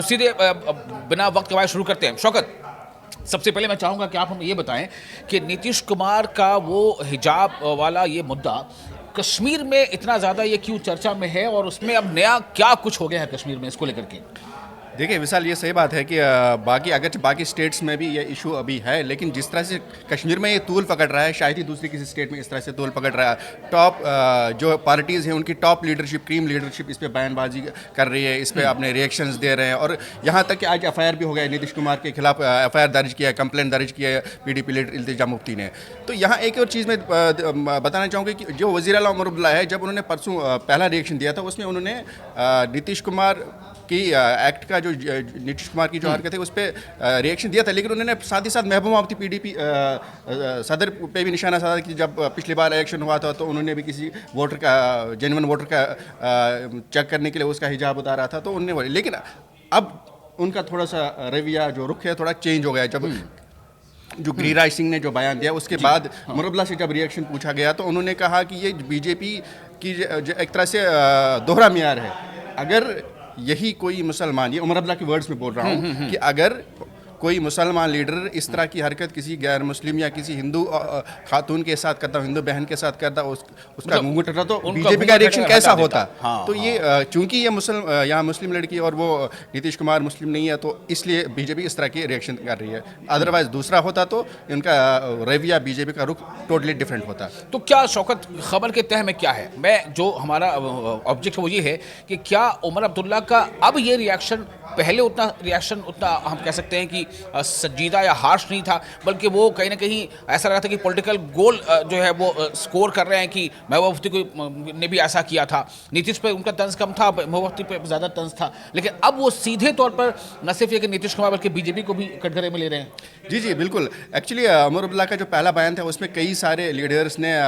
सीधे बिना वक्त गवाए शुरू करते हैं। शौकत, सबसे पहले मैं चाहूँगा कि आप हमें ये बताएं कि नीतीश कुमार का वो हिजाब वाला ये मुद्दा कश्मीर में इतना ज़्यादा ये क्यों चर्चा में है और उसमें अब नया क्या कुछ हो गया है कश्मीर में इसको लेकर के? देखिए विशाल, ये सही बात है कि बाकी स्टेट्स में भी ये इशू अभी है, लेकिन जिस तरह से कश्मीर में ये तूल पकड़ रहा है, शायद ही दूसरी किसी स्टेट में इस तरह से तूल पकड़ रहा है। टॉप जो पार्टीज़ हैं उनकी टॉप लीडरशिप, क्रीम लीडरशिप इस पर बयानबाजी कर रही है, इस पर अपने रिएक्शंस दे रहे हैं। और यहाँ तक कि आज एफआईआर भी हो गया, नीतीश कुमार के खिलाफ एफआईआर दर्ज किया है, कंप्लेंट दर्ज किया है पीडीपी लीडर इल्तिजा मुफ्ती ने। तो यहाँ एक और चीज़ मैं बताना चाहूँगी कि जो वज़ीर आला उमर अब्दुल्ला है, जब उन्होंने परसों पहला रिएक्शन दिया था, उसमें उन्होंने नीतीश कुमार की एक्ट का जो नीतीश कुमार की जो हरकत है उस पर रिएक्शन दिया था, लेकिन उन्होंने साथ ही साथ महबूबा मुफ्ती पीडीपी सदर पे भी निशाना साधा कि जब पिछली बार इलेक्शन हुआ था तो उन्होंने भी किसी वोटर का, जेन्युइन वोटर का चेक करने के लिए उसका हिजाब उतारा था, तो उन्होंने, लेकिन अब उनका थोड़ा सा रवैया जो रुख है थोड़ा चेंज हो गया। जब जो गिरिराज सिंह ने जो बयान दिया उसके बाद उमर अब्दुल्ला से जब रिएक्शन पूछा गया तो उन्होंने कहा कि ये बीजेपी की एक तरह से दोहरा मियार है। अगर यही कोई मुसलमान, ये उमर अब्दुल्ला के वर्ड्स में बोल रहा हूँ कि अगर कोई मुसलमान लीडर इस तरह की हरकत किसी गैर मुस्लिम या किसी हिंदू खातून के साथ करता, हिंदू बहन के साथ करता, उसका घूंघट हटा, तो बीजेपी का रिएक्शन कैसा होता? हाँ, तो ये चूंकि ये यहाँ मुस्लिम लड़की और वो नीतीश कुमार मुस्लिम नहीं है, तो इसलिए बीजेपी इस तरह की रिएक्शन कर रही है। अदरवाइज दूसरा होता तो इनका रवैया, बीजेपी का रुख टोटली डिफरेंट होता। तो क्या शौकत, खबर के तह में क्या है? मैं जो हमारा ऑब्जेक्ट है वो ये है कि क्या उमर अब्दुल्ला का अब ये रिएक्शन, पहले उतना हम कह सकते हैं कि संजीदा या हार्श नहीं था, बल्कि वो कहीं ना कहीं ऐसा लगा था कि पॉलिटिकल गोल जो है वो स्कोर कर रहे हैं कि महबूबा मुफ्ती को ने भी ऐसा किया था, नीतीश पे उनका तंज कम था, महबूबा मुफ्ती पे ज़्यादा तंज था, लेकिन अब वो सीधे तौर पर न सिर्फ ये कि नीतीश कुमार बल्कि बीजेपी को भी कटघरे में ले रहे हैं। जी जी बिल्कुल। एक्चुअली उमर अब्दुल्ला का जो पहला बयान था उसमें कई सारे लीडर्स ने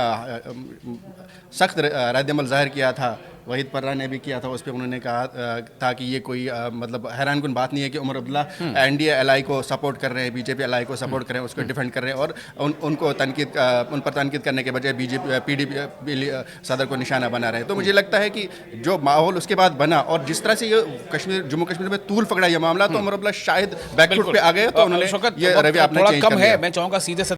सख्त रद्द-ए-अमल ज़ाहिर किया था। वहीद पर्रा ने भी किया था, उस पर उन्होंने कहा था कि ये कोई मतलब हैरानकुन बात नहीं है कि उमर अब्दुल्ला एनडीए एलआई को सपोर्ट कर रहे हैं, बीजेपी एलआई को सपोर्ट कर रहे हैं, उसको डिफेंड कर रहे हैं, और उन पर तनकीद करने के बजाय बीजेपी पीडीपी सदर को निशाना बना रहे हैं। तो मुझे लगता है कि जो माहौल उसके बाद बना और जिस तरह से ये जम्मू कश्मीर में तूल पकड़ा ये मामला, तो उमर अब्दुल्ला शायद बैकफुट पे आ गए, तो उन्होंने ये रवैया अपना चेंज कर लिया। मैं चाहूँगा सीधे